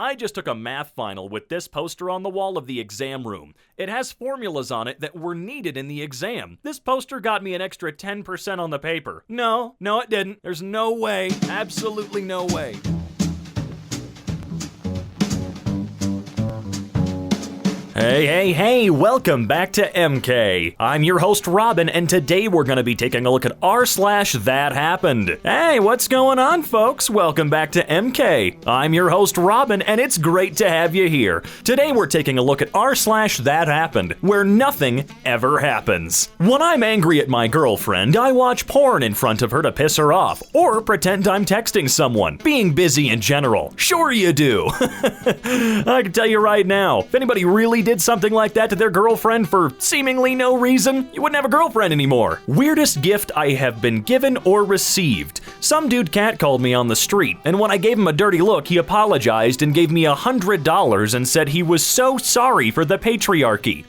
I just took a math final with this poster on the wall of the exam room. It has formulas on it that were needed in the exam. This poster got me an extra 10% on the paper. No, it didn't. There's no way. Absolutely no way. Hey, welcome back to EmKay. I'm your host, Robin, and today we're going to be taking a look at r/Thathappened. Hey, what's going on, folks? Welcome back to EmKay. I'm your host, Robin, and it's great to have you here. Today we're taking a look at r/Thathappened, where nothing ever happens. When I'm angry at my girlfriend, I watch porn in front of her to piss her off, or pretend I'm texting someone, being busy in general. Sure you do. I can tell you right now, if anybody really did something like that to their girlfriend for seemingly no reason, you wouldn't have a girlfriend anymore. Weirdest gift I have been given or received. Some dude catcalled me on the street, and when I gave him a dirty look, he apologized and gave me $100 and said he was so sorry for the patriarchy.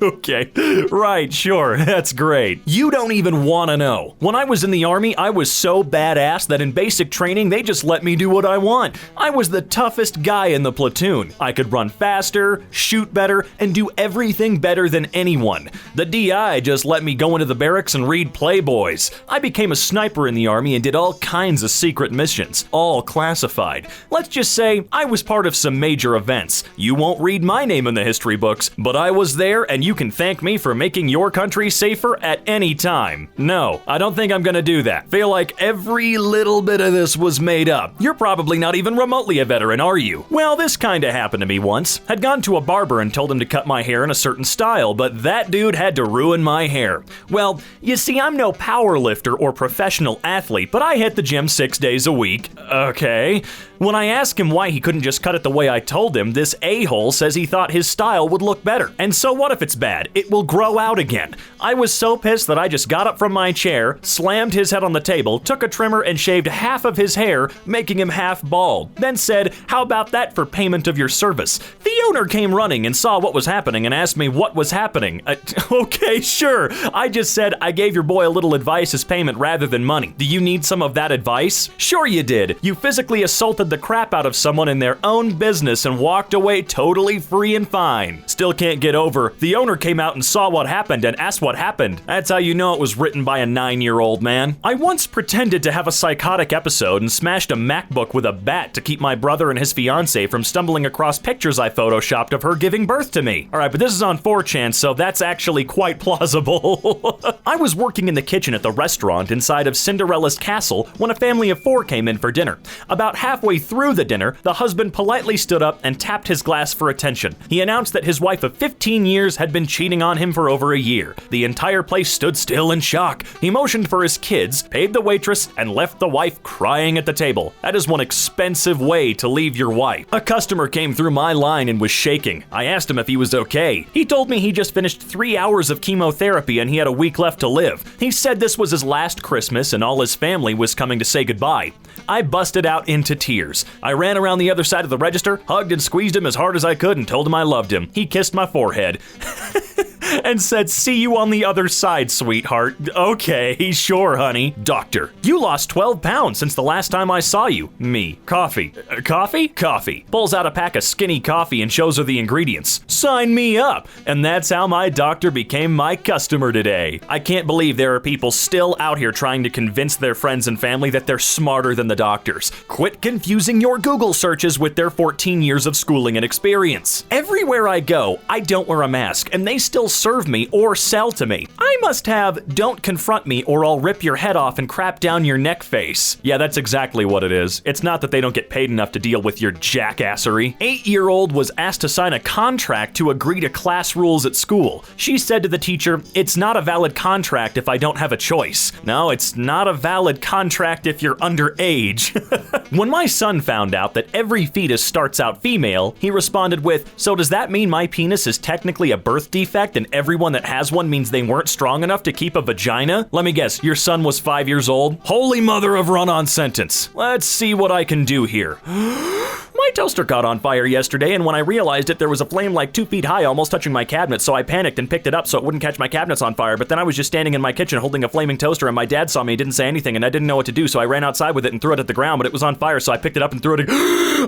Okay, right, sure, that's great. You don't even want to know. When I was in the army, I was so badass that in basic training, they just let me do what I want. I was the toughest guy in the platoon. I could run faster, shoot better, and do everything better than anyone. The DI just let me go into the barracks and read Playboys. I became a sniper in the army and did all kinds of secret missions, all classified. Let's just say I was part of some major events. You won't read my name in the history books, but I was there and you can thank me for making your country safer at any time. No, I don't think I'm gonna do that. Feel like every little bit of this was made up. You're probably not even remotely a veteran, are you? Well, this kinda happened to me once. Had gone to a barber and told him to cut my hair in a certain style, but that dude had to ruin my hair. Well, you see, I'm no power lifter or professional athlete, but I hit the gym 6 days a week. Okay. When I asked him why he couldn't just cut it the way I told him, this a-hole says he thought his style would look better. And so what if it's bad? It will grow out again. I was so pissed that I just got up from my chair, slammed his head on the table, took a trimmer and shaved half of his hair, making him half bald. Then said, "How about that for payment of your service?" The owner came running and saw what was happening and asked me what was happening. Okay, sure. I just said I gave your boy a little advice as payment rather than money. Do you need some of that advice? Sure you did. You physically assaulted the crap out of someone in their own business and walked away totally free and fine. Still can't get over, the owner came out and saw what happened and asked what happened. That's how you know it was written by a 9-year-old man. I once pretended to have a psychotic episode and smashed a MacBook with a bat to keep my brother and his fiance from stumbling across pictures I photoshopped of her giving birth to me. Alright, but this is on 4chan, so that's actually quite plausible. I was working in the kitchen at the restaurant inside of Cinderella's castle when a family of 4 came in for dinner. About halfway through the dinner, the husband politely stood up and tapped his glass for attention. He announced that his wife of 15 years had been cheating on him for over a year. The entire place stood still in shock. He motioned for his kids, paid the waitress, and left the wife crying at the table. That is one expensive way to leave your wife. A customer came through my line and was shaking. I asked him if he was okay. He told me he just finished 3 hours of chemotherapy and he had a week left to live. He said this was his last Christmas and all his family was coming to say goodbye. I busted out into tears. I ran around the other side of the register, hugged and squeezed him as hard as I could and told him I loved him. He kissed my forehead. And said, "See you on the other side, sweetheart." Okay, sure, honey. Doctor, you lost 12 pounds since the last time I saw you. Me. Coffee. Coffee? Coffee. Pulls out a pack of skinny coffee and shows her the ingredients. Sign me up. And that's how my doctor became my customer today. I can't believe there are people still out here trying to convince their friends and family that they're smarter than the doctors. Quit confusing your Google searches with their 14 years of schooling and experience. Everywhere I go, I don't wear a mask, and they still serve me or sell to me. I must have "don't confront me or I'll rip your head off and crap down your neck" face. Yeah, that's exactly what it is. It's not that they don't get paid enough to deal with your jackassery. 8-year-old was asked to sign a contract to agree to class rules at school. She said to the teacher, "It's not a valid contract if I don't have a choice." No, it's not a valid contract if you're underage. When my son found out that every fetus starts out female, he responded with, "So does that mean my penis is technically a birth defect and everyone that has one means they weren't strong enough to keep a vagina?" Let me guess, your son was 5 years old? Holy mother of run-on sentence. Let's see what I can do here. My toaster caught on fire yesterday, and when I realized it, there was a flame like 2 feet high almost touching my cabinet, so I panicked and picked it up so it wouldn't catch my cabinets on fire, but then I was just standing in my kitchen holding a flaming toaster, and my dad saw me and didn't say anything, and I didn't know what to do, so I ran outside with it and threw it at the ground, but it was on fire, so I picked it up and threw it.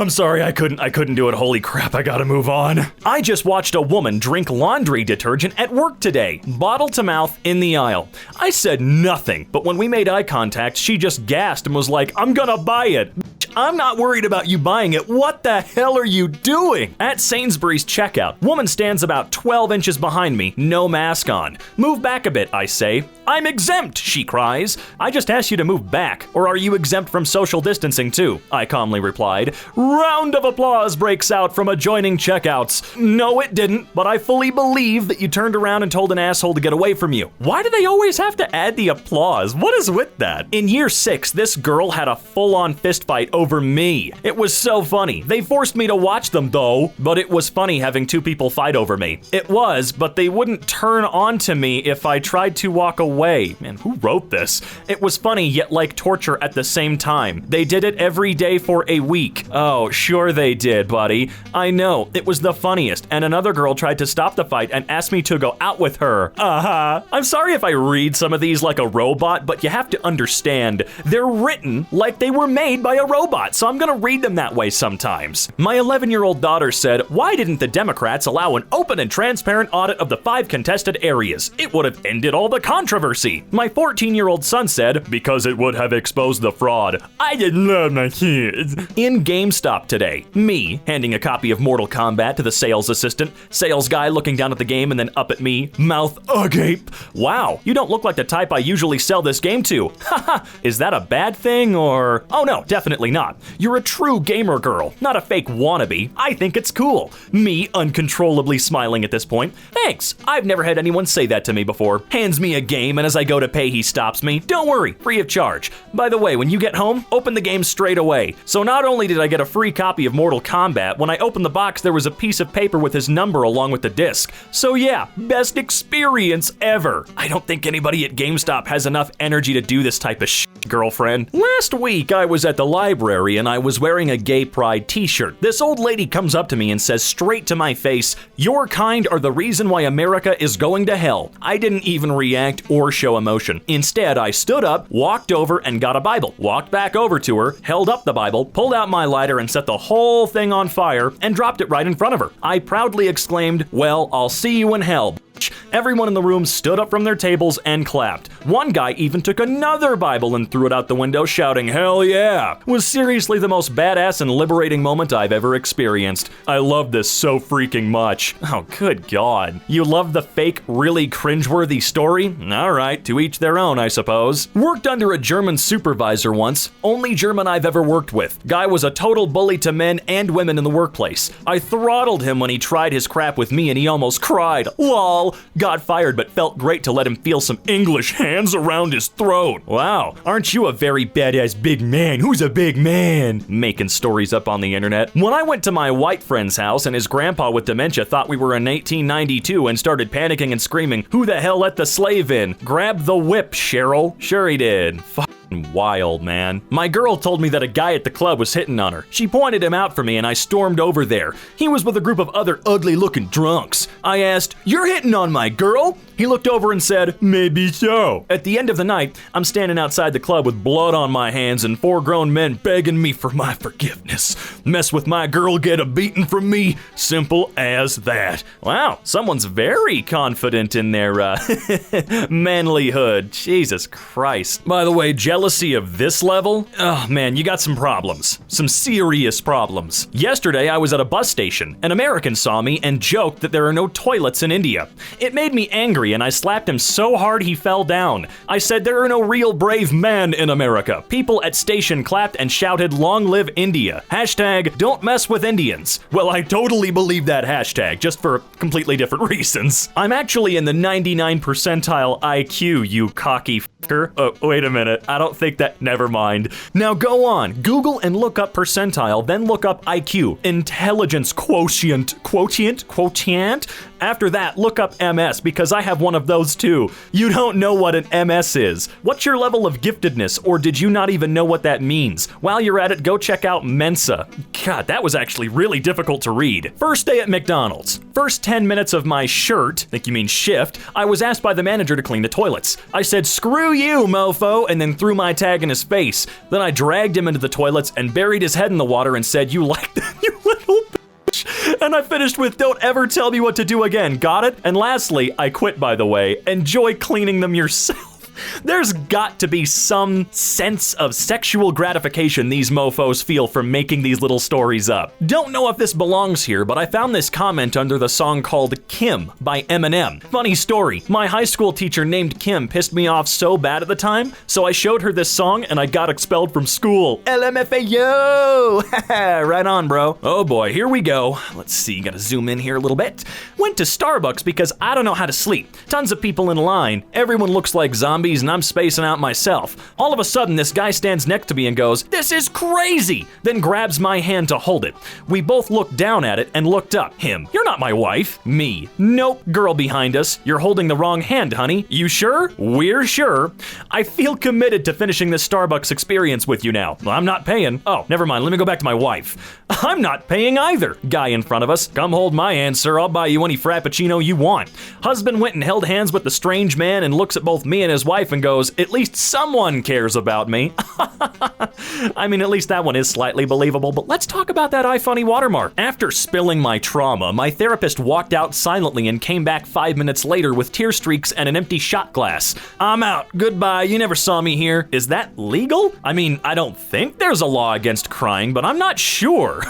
I'm sorry, I couldn't do it. Holy crap, I gotta move on. I just watched a woman drink laundry detergent at work today, bottle to mouth in the aisle. I said nothing, but when we made eye contact, she just gasped and was like, I'm gonna buy it. I'm not worried about you buying it. What the hell are you doing? At Sainsbury's checkout, woman stands about 12 inches behind me, no mask on. Move back a bit, I say. I'm exempt, she cries. I just asked you to move back, or are you exempt from social distancing too? I calmly replied. Round of applause breaks out from adjoining checkouts. No, it didn't, but I fully believe that you turned around and told an asshole to get away from you. Why do they always have to add the applause? What is with that? In year 6, this girl had a full-on fist fight over me. It was so funny. They forced me to watch them though, but it was funny having 2 people fight over me. It was, but they wouldn't turn on to me if I tried to walk away. Man, who wrote this? It was funny yet like torture at the same time. They did it every day for a week. Oh, sure they did, buddy. I know, it was the funniest, and another girl tried to stop the fight and asked me to go out with her. I'm sorry if I read some of these like a robot, but you have to understand, they're written like they were made by a robot, so I'm gonna read them that way sometimes. My 11-year-old daughter said, why didn't the Democrats allow an open and transparent audit of the 5 contested areas? It would have ended all the controversy. My 14-year-old son said, because it would have exposed the fraud. I didn't love my kids. In GameStop today, me handing a copy of Mortal Kombat to the sales assistant, sales guy looking down at the game and then up at me, mouth agape. Wow, you don't look like the type I usually sell this game to. Haha, is that a bad thing or? Oh no, definitely not. You're a true gamer girl, not a fake wannabe. I think it's cool. Me uncontrollably smiling at this point. Thanks, I've never had anyone say that to me before. Hands me a game and as I go to pay, he stops me. Don't worry, free of charge. By the way, when you get home, open the game straight away. So not only did I get a free copy of Mortal Kombat, when I opened the box, there was a piece of paper with his number along with the disc. So yeah, best experience ever. I don't think anybody at GameStop has enough energy to do this type of shit, girlfriend. Last week, I was at the library and I was wearing a gay pride t-shirt. This old lady comes up to me and says straight to my face, your kind are the reason why America is going to hell. I didn't even react or show emotion. Instead, I stood up, walked over and got a Bible, walked back over to her, held up the Bible, pulled out my lighter and set the whole thing on fire and dropped it right in front of her. I proudly exclaimed, well, I'll see you in hell. Everyone in the room stood up from their tables and clapped. One guy even took another Bible and threw it out the window, shouting, hell yeah! It was seriously the most badass and liberating moment I've ever experienced. I love this so freaking much. Oh, good God. You love the fake, really cringeworthy story? Alright, to each their own, I suppose. Worked under a German supervisor once. Only German I've ever worked with. Guy was a total bully to men and women in the workplace. I throttled him when he tried his crap with me and he almost cried. Lol. Got fired, but felt great to let him feel some English hands around his throat. Wow, aren't you a very badass big man? Who's a big man? Making stories up on the internet. When I went to my white friend's house and his grandpa with dementia thought we were in 1892 and started panicking and screaming, who the hell let the slave in? Grab the whip, Cheryl. Sure he did. Wild, man. My girl told me that a guy at the club was hitting on her. She pointed him out for me and I stormed over there. He was with a group of other ugly-looking drunks. I asked, you're hitting on my girl? He looked over and said, maybe so. At the end of the night, I'm standing outside the club with blood on my hands and 4 grown men begging me for my forgiveness. Mess with my girl, get a beating from me. Simple as that. Wow, someone's very confident in their manlyhood. Jesus Christ. By the way, jealousy of this level? Oh man, you got some problems. Some serious problems. Yesterday, I was at a bus station. An American saw me and joked that there are no toilets in India. It made me angry and I slapped him so hard he fell down. I said there are no real brave men in America. People at station clapped and shouted, long live India. Hashtag, don't mess with Indians. Well, I totally believe that hashtag, just for completely different reasons. I'm actually in the 99 percentile IQ, you cocky Oh, wait a minute. I don't think that. Never mind. Now go on. Google and look up percentile, then look up IQ. Intelligence quotient. Quotient? After that, look up MS because I have one of those too. You don't know what an MS is. What's your level of giftedness, or did you not even know what that means? While you're at it, go check out Mensa. God, that was actually really difficult to read. First day at McDonald's. First 10 minutes of my think you mean shift, I was asked by the manager to clean the toilets. I said, "Screw you, mofo," and then threw my tag in his face. Then I dragged him into the toilets and buried his head in the water and said, "You like that, you little bitch." And I finished with, "Don't ever tell me what to do again, got it?" And lastly, I quit, by the way. Enjoy cleaning them yourself. There's got to be some sense of sexual gratification these mofos feel from making these little stories up. Don't know if this belongs here, but I found this comment under the song called Kim by Eminem. Funny story, my high school teacher named Kim pissed me off so bad at the time, so I showed her this song and I got expelled from school. LMFAO! Right on, bro. Oh boy, here we go. Let's see, gotta zoom in here a little bit. Went to Starbucks because I don't know how to sleep. Tons of people in line. Everyone looks like zombies and I'm spacing out myself. All of a sudden, this guy stands next to me and goes, "This is crazy!" Then grabs my hand to hold it. We both looked down at it and looked up. Him, "You're not my wife." Me, "Nope." Girl behind us, "You're holding the wrong hand, honey." "You sure?" "We're sure." I feel committed to finishing this Starbucks experience with you now. "I'm not paying." "Oh, never mind, let me go back to my wife." "I'm not paying either." Guy in front of us, "Come hold my hand, sir. I'll buy you any frappuccino you want." Husband went and held hands with the strange man and looks at both me and his wife and goes, "At least someone cares about me." I mean, at least that one is slightly believable, but let's talk about that iFunny watermark. After spilling my trauma, my therapist walked out silently and came back 5 minutes later with tear streaks and an empty shot glass. "I'm out. Goodbye. You never saw me here." Is that legal? I mean, I don't think there's a law against crying, but I'm not sure.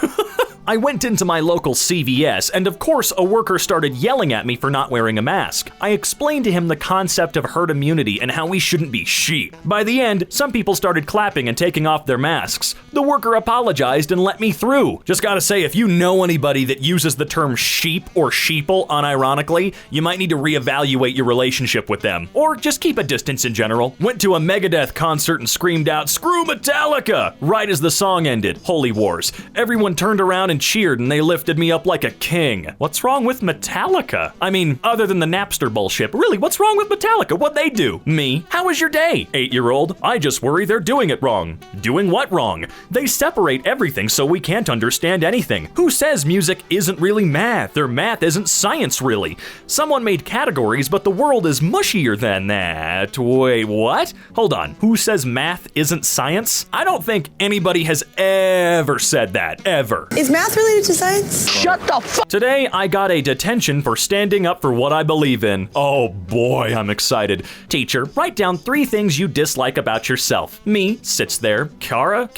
I went into my local CVS, and of course a worker started yelling at me for not wearing a mask. I explained to him the concept of herd immunity and how we shouldn't be sheep. By the end, some people started clapping and taking off their masks. The worker apologized and let me through. Just gotta say, if you know anybody that uses the term sheep or sheeple unironically, you might need to reevaluate your relationship with them. Or just keep a distance in general. Went to a Megadeth concert and screamed out, "Screw Metallica!" right as the song ended. Holy wars. Everyone turned around and cheered and they lifted me up like a king. What's wrong with Metallica? I mean, other than the Napster bullshit, really, what's wrong with Metallica? What'd they do? Me? How was your day? 8-year-old. I just worry they're doing it wrong. Doing what wrong? They separate everything so we can't understand anything. Who says music isn't really math, or math isn't science really? Someone made categories, but the world is mushier than that. Wait, what? Hold on. Who says math isn't science? I don't think anybody has ever said that, ever. Is math related to science? Shut the fuck. Today, I got a detention for standing up for what I believe in. Oh boy, I'm excited. Teacher, write down 3 things you dislike about yourself. Me, sits there. Kara?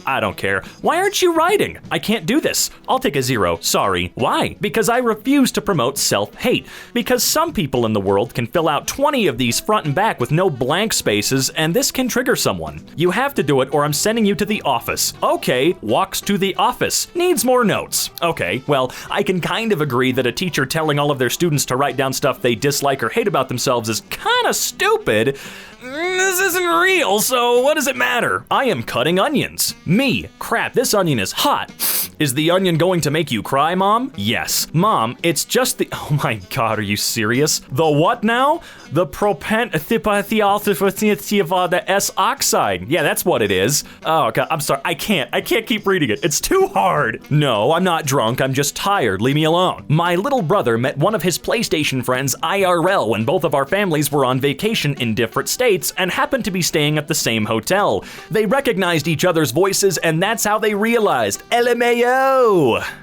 I don't care. Why aren't you writing? I can't do this. I'll take a 0. Sorry. Why? Because I refuse to promote self-hate. Because some people in the world can fill out 20 of these front and back with no blank spaces, and this can trigger someone. You have to do it or I'm sending you to the office. Okay, walks to the office. Needs more notes. Okay, well, I can kind of agree that a teacher telling all of their students to write down stuff they dislike or hate about themselves is kind of stupid. This isn't real, so what does it matter? I am cutting onions. Me, crap, this onion is hot. Is the onion going to make you cry, Mom? Yes. Mom, it's just the, oh my God, are you serious? The what now? The the S oxide. Yeah, that's what it is. Oh God, I'm sorry, I can't keep reading it. It's too hard. No, I'm not drunk, I'm just tired, leave me alone. My little brother met one of his PlayStation friends IRL when both of our families were on vacation in different states and happened to be staying at the same hotel. They recognized each other's voices and that's how they realized, LMAO.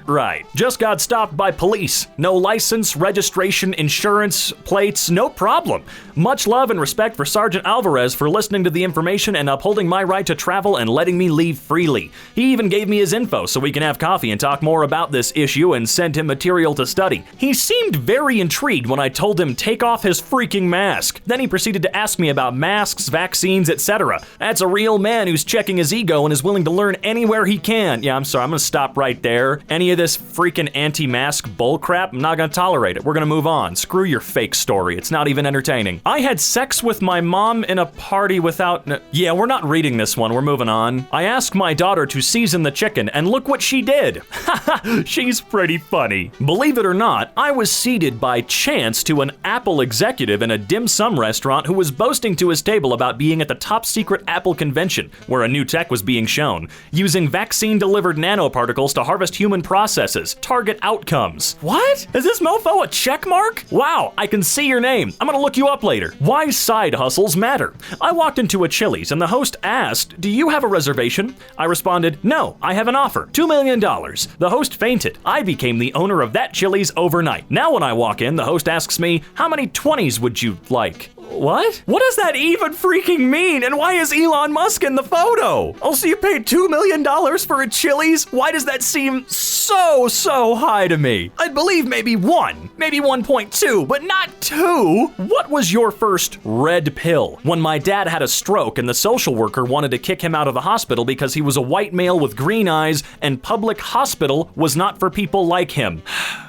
Right, just got stopped by police. No license, registration, insurance, plates, no problem. Much love and respect for Sergeant Alvarez for listening to the information and upholding my right to travel and letting me leave freely. He even gave me his info so we can have coffee and talk more about this issue and send him material to study. He seemed very intrigued when I told him take off his freaking mask. Then he proceeded to ask me about masks, vaccines, etc. That's a real man who's checking his ego and is willing to learn anywhere he can. Yeah, I'm sorry, I'm gonna stop stop right there. Any of this freaking anti-mask bullcrap, I'm not gonna tolerate it. We're gonna move on. Screw your fake story. It's not even entertaining. I had sex with my mom in a party without... Yeah, we're not reading this one. We're moving on. I asked my daughter to season the chicken, and look what she did. Haha, she's pretty funny. Believe it or not, I was seated by chance to an Apple executive in a dim sum restaurant who was boasting to his table about being at the top secret Apple convention, where a new tech was being shown, using vaccine-delivered nanoparticles to harvest human processes, target outcomes. What? Is this mofo a check mark? Wow, I can see your name. I'm gonna look you up later. Why side hustles matter. I walked into a Chili's and the host asked, "Do you have a reservation?" I responded, "No, I have an offer. $2 million. The host fainted. I became the owner of that Chili's overnight. Now when I walk in, the host asks me, "How many 20s would you like?" What? What does that even freaking mean? And why is Elon Musk in the photo? Also, you paid $2 million for a Chili's? Why does that seem so high to me? I'd believe maybe 1, maybe 1.2, but not 2. What was your first red pill? When my dad had a stroke and the social worker wanted to kick him out of the hospital because he was a white male with green eyes and public hospital was not for people like him.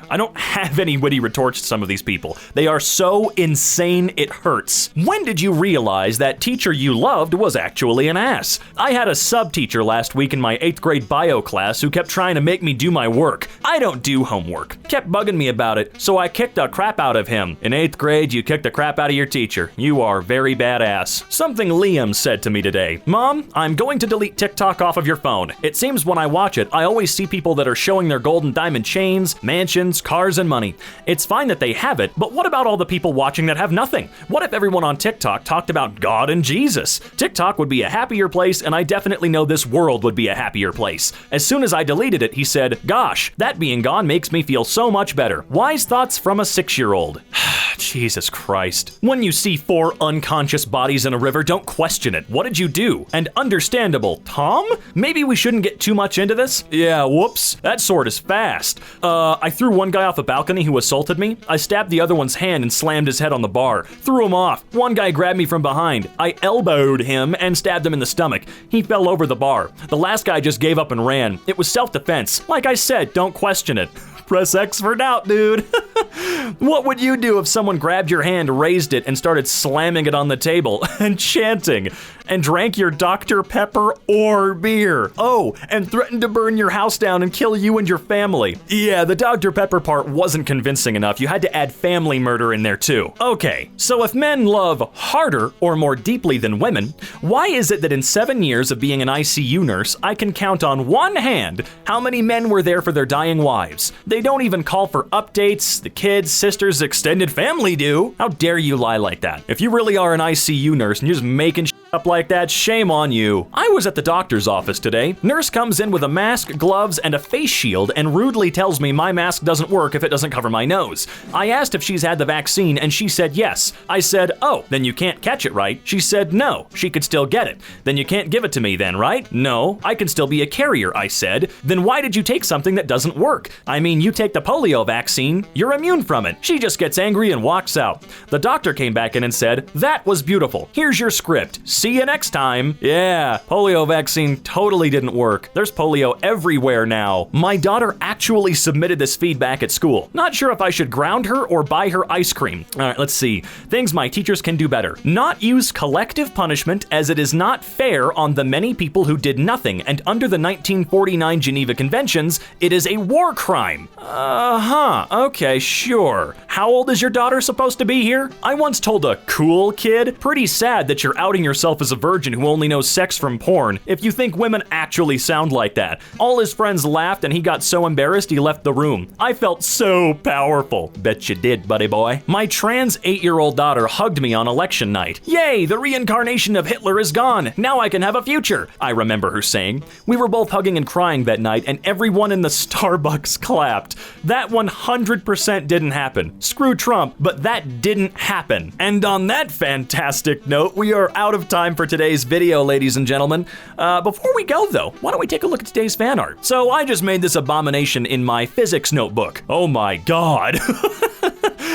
I don't have any witty retorts to some of these people. They are so insane it hurts. When did you realize that teacher you loved was actually an ass? I had a sub-teacher last week in my 8th grade bio class who kept trying to make me do my work. I don't do homework. Kept bugging me about it, so I kicked the crap out of him. In 8th grade, you kicked the crap out of your teacher. You are very badass. Something Liam said to me today. "Mom, I'm going to delete TikTok off of your phone. It seems when I watch it, I always see people that are showing their gold and diamond chains, mansions, cars, and money. It's fine that they have it, but what about all the people watching that have nothing? What if everyone on TikTok talked about God and Jesus? TikTok would be a happier place, and I definitely know this world would be a happier place." As soon as I deleted it, he said, "Gosh, that being gone makes me feel so much better." Wise thoughts from a 6-year-old. Jesus Christ. When you see 4 unconscious bodies in a river, don't question it. What did you do? And understandable, Tom? Maybe we shouldn't get too much into this? Yeah, whoops. That sword is fast. I threw one guy off a balcony who assaulted me. I stabbed the other one's hand and slammed his head on the bar. Threw him off. One guy grabbed me from behind. I elbowed him and stabbed him in the stomach. He fell over the bar. The last guy just gave up and ran. It was self-defense. Like I said, don't question it. Press X for doubt, dude. What would you do if someone grabbed your hand, raised it, and started slamming it on the table and chanting, and drank your Dr. Pepper or beer? Oh, and threatened to burn your house down and kill you and your family. Yeah, the Dr. Pepper part wasn't convincing enough. You had to add family murder in there too. Okay, so if men love harder or more deeply than women, why is it that in 7 years of being an ICU nurse, I can count on one hand how many men were there for their dying wives? They don't even call for updates. The kids, sisters, extended family do. How dare you lie like that? If you really are an ICU nurse and you're just making up like that, shame on you. I was at the doctor's office today. Nurse comes in with a mask, gloves, and a face shield and rudely tells me my mask doesn't work if it doesn't cover my nose. I asked if she's had the vaccine and she said yes. I said, "Oh, then you can't catch it, right?" She said no, she could still get it. "Then you can't give it to me then, right?" "No, I can still be a carrier," I said. "Then why did you take something that doesn't work? I mean, you take the polio vaccine, you're immune from it." She just gets angry and walks out. The doctor came back in and said, "That was beautiful. Here's your script. See you next time." Yeah, polio vaccine totally didn't work. There's polio everywhere now. My daughter actually submitted this feedback at school. Not sure if I should ground her or buy her ice cream. All right, let's see. Things my teachers can do better. Not use collective punishment, as it is not fair on the many people who did nothing, and under the 1949 Geneva Conventions, it is a war crime. Okay, sure. How old is your daughter supposed to be here? I once told a cool kid, "Pretty sad that you're outing yourself as a virgin who only knows sex from porn if you think women actually sound like that." All his friends laughed and he got so embarrassed he left the room. I felt so powerful. Bet you did, buddy boy. My trans 8-year-old daughter hugged me on election night. "Yay, the reincarnation of Hitler is gone. Now I can have a future," I remember her saying. We were both hugging and crying that night and everyone in the Starbucks clapped. That 100% didn't happen. Screw Trump, but that didn't happen. And on that fantastic note, we are out of time for today's video, ladies and gentlemen. Before we go though, why don't we take a look at today's fan art? So I just made this abomination in my physics notebook. Oh my God.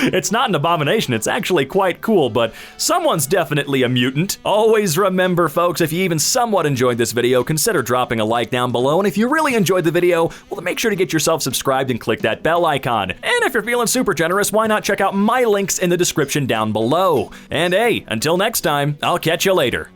It's not an abomination, it's actually quite cool, but someone's definitely a mutant. Always remember, folks, if you even somewhat enjoyed this video, consider dropping a like down below, and if you really enjoyed the video, well, then make sure to get yourself subscribed and click that bell icon. And if you're feeling super generous, why not check out my links in the description down below. And hey, until next time, I'll catch you later.